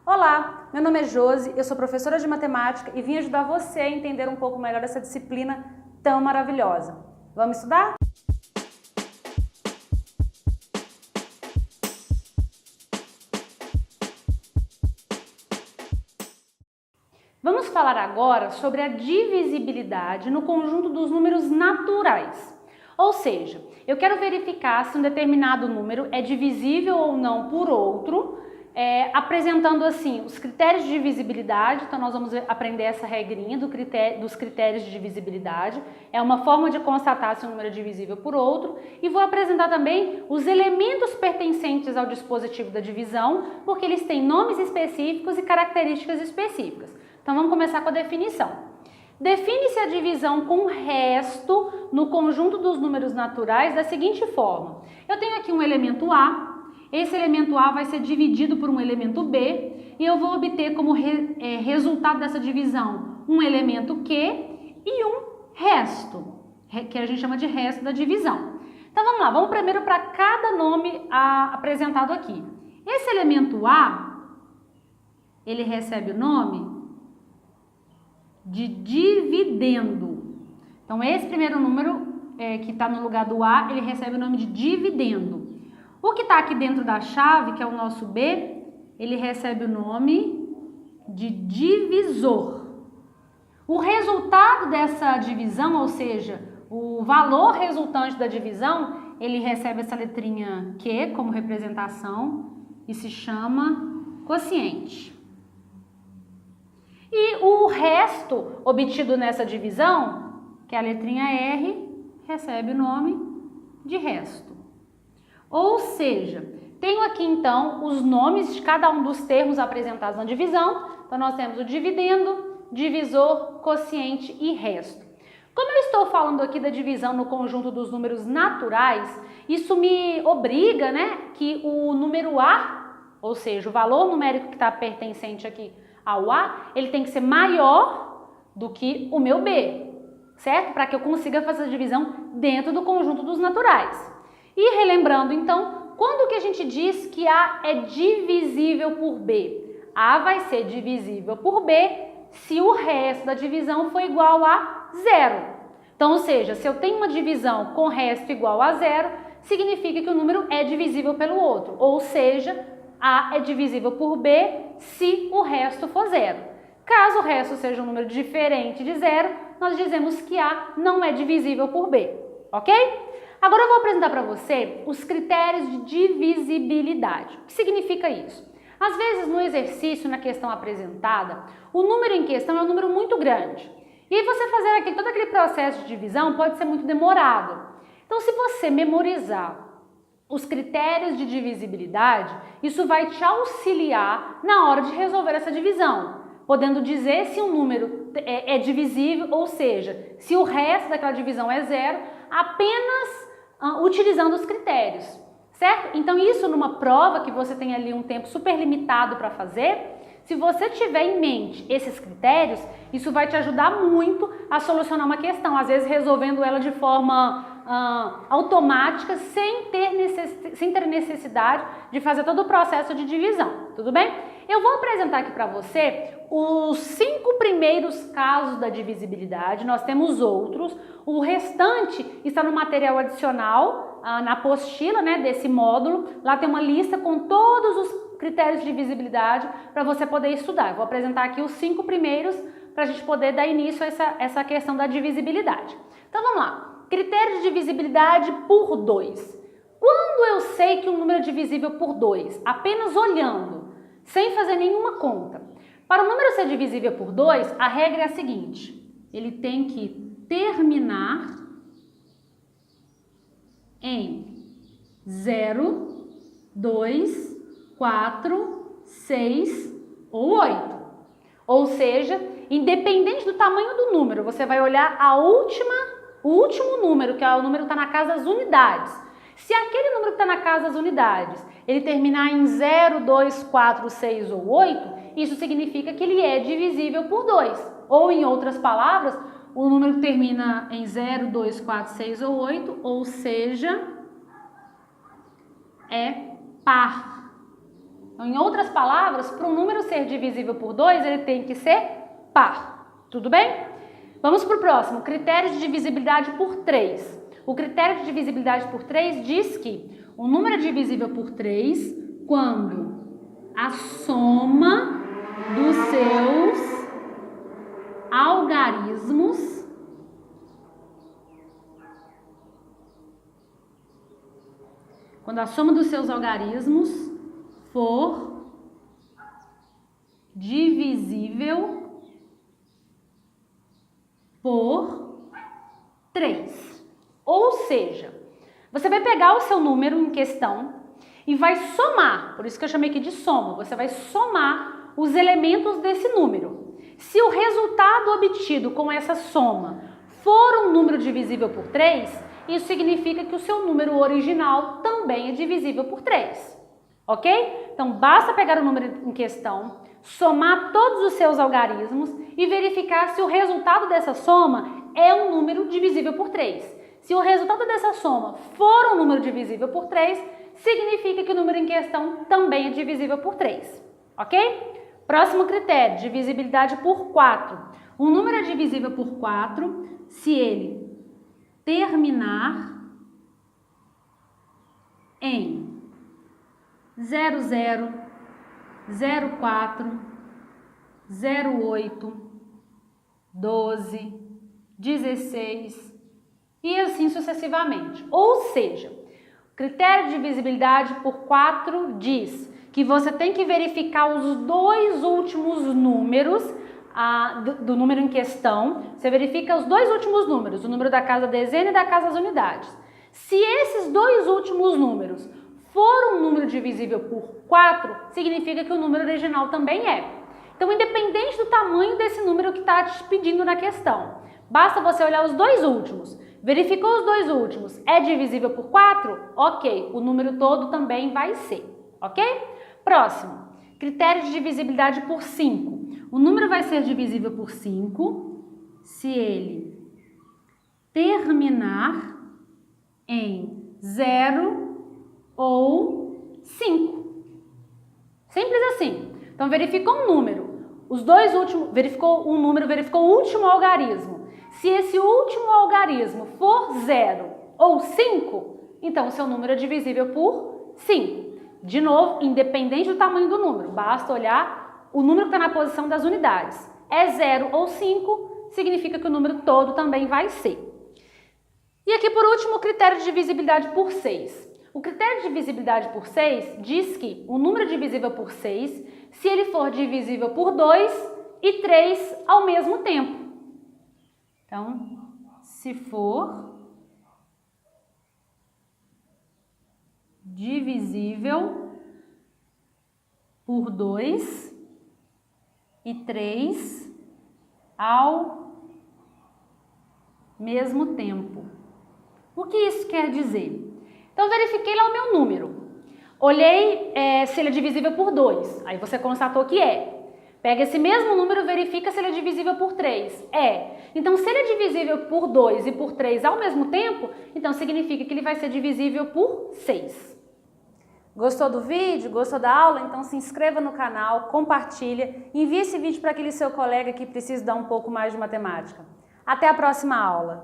Olá, meu nome é Josi, eu sou professora de matemática e vim ajudar você a entender um pouco melhor essa disciplina tão maravilhosa. Vamos estudar? Vamos falar agora sobre a divisibilidade no conjunto dos números naturais. Ou seja, eu quero verificar se um determinado número é divisível ou não por outro, apresentando assim os critérios de divisibilidade. Então nós vamos aprender essa regrinha dos critérios de divisibilidade. É uma forma de constatar se um número é divisível por outro. E vou apresentar também os elementos pertencentes ao dispositivo da divisão, porque eles têm nomes específicos e características específicas. Então vamos começar com a definição. Define-se a divisão com resto no conjunto dos números naturais da seguinte forma. Eu tenho aqui um elemento A, esse elemento A vai ser dividido por um elemento B e eu vou obter como resultado dessa divisão um elemento Q e um resto, que a gente chama de resto da divisão. Então vamos lá, vamos primeiro para cada nome apresentado aqui. Esse elemento A, ele recebe o nome de dividendo. Então esse primeiro número que está no lugar do A, ele recebe o nome de dividendo. O que está aqui dentro da chave, que é o nosso B, ele recebe o nome de divisor. O resultado dessa divisão, ou seja, o valor resultante da divisão, ele recebe essa letrinha Q como representação e se chama quociente. E o resto obtido nessa divisão, que é a letrinha R, recebe o nome de resto. Ou seja, tenho aqui então os nomes de cada um dos termos apresentados na divisão. Então nós temos o dividendo, divisor, quociente e resto. Como eu estou falando aqui da divisão no conjunto dos números naturais, isso me obriga, que o número A, ou seja, o valor numérico que está pertencente aqui ao A, ele tem que ser maior do que o meu B, certo? Para que eu consiga fazer a divisão dentro do conjunto dos naturais. E relembrando então, quando que a gente diz que A é divisível por B? A vai ser divisível por B se o resto da divisão for igual a zero. Então, ou seja, se eu tenho uma divisão com resto igual a zero, significa que o número é divisível pelo outro. Ou seja, A é divisível por B se o resto for zero. Caso o resto seja um número diferente de zero, nós dizemos que A não é divisível por B, ok? Agora eu vou apresentar para você os critérios de divisibilidade. O que significa isso? Às vezes no exercício, na questão apresentada, o número em questão é um número muito grande. E aí você fazer todo aquele processo de divisão pode ser muito demorado. Então se você memorizar os critérios de divisibilidade, isso vai te auxiliar na hora de resolver essa divisão, podendo dizer se um número é divisível, ou seja, se o resto daquela divisão é zero, apenas utilizando os critérios, certo? Então isso numa prova que você tem ali um tempo super limitado para fazer, se você tiver em mente esses critérios, isso vai te ajudar muito a solucionar uma questão, às vezes resolvendo ela de forma automática, sem ter necessidade de fazer todo o processo de divisão, tudo bem? Eu vou apresentar aqui para você os 5 primeiros casos da divisibilidade, nós temos outros, o restante está no material adicional, na apostila desse módulo, lá tem uma lista com todos os critérios de divisibilidade para você poder estudar. Eu vou apresentar aqui os 5 primeiros para a gente poder dar início a essa questão da divisibilidade. Então vamos lá. Critério de divisibilidade por 2. Quando eu sei que um número é divisível por 2? Apenas olhando, sem fazer nenhuma conta. Para o número ser divisível por 2, a regra é a seguinte: ele tem que terminar em 0, 2, 4, 6 ou 8. Ou seja, independente do tamanho do número, você vai olhar o último número, que é o número que está na casa das unidades. Se aquele número que está na casa das unidades, ele terminar em 0, 2, 4, 6 ou 8, isso significa que ele é divisível por 2. Ou, em outras palavras, o número que termina em 0, 2, 4, 6 ou 8, ou seja, é par. Então, em outras palavras, para um número ser divisível por 2, ele tem que ser par. Tudo bem? Vamos para o próximo, critério de divisibilidade por 3. O critério de divisibilidade por 3 diz que o número é divisível por 3 quando a soma dos seus algarismos for divisível por 3. Ou seja, você vai pegar o seu número em questão e vai somar, por isso que eu chamei aqui de soma, você vai somar os elementos desse número. Se o resultado obtido com essa soma for um número divisível por 3, isso significa que o seu número original também é divisível por 3, ok? Então, basta pegar o número em questão, somar todos os seus algarismos e verificar se o resultado dessa soma é um número divisível por 3. Se o resultado dessa soma for um número divisível por 3, significa que o número em questão também é divisível por 3, ok? Próximo critério, divisibilidade por 4. Um número é divisível por 4 se ele terminar em 00, 04, 08, 12, 16 e assim sucessivamente. Ou seja, o critério de divisibilidade por 4 diz que você tem que verificar os dois últimos números do número em questão. Você verifica os dois últimos números, o número da casa dezena e da casa das unidades. Se esses dois últimos números for um número divisível por 4, significa que o número original também é. Então, independente do tamanho desse número que está te pedindo na questão, basta você olhar os dois últimos. Verificou os dois últimos, é divisível por 4? Ok, o número todo também vai ser, ok? Próximo, critério de divisibilidade por 5. O número vai ser divisível por 5 se ele terminar em 0 ou 5. Simples assim. Então, verificou um número, verificou o último algarismo. Se esse último algarismo for 0 ou 5, então o seu número é divisível por 5. De novo, independente do tamanho do número, basta olhar o número que está na posição das unidades. É 0 ou 5, significa que o número todo também vai ser. E aqui por último, o critério de divisibilidade por 6. O critério de divisibilidade por 6 diz que o número é divisível por 6 se ele for divisível por 2 e 3 ao mesmo tempo. Então, se for divisível por 2 e 3 ao mesmo tempo. O que isso quer dizer? Então, verifiquei lá o meu número. Olhei se ele é divisível por 2. Aí você constatou que é. Pega esse mesmo número e verifica se ele é divisível por 3. É. Então, se ele é divisível por 2 e por 3 ao mesmo tempo, então significa que ele vai ser divisível por 6. Gostou do vídeo? Gostou da aula? Então se inscreva no canal, compartilha, envie esse vídeo para aquele seu colega que precisa dar um pouco mais de matemática. Até a próxima aula!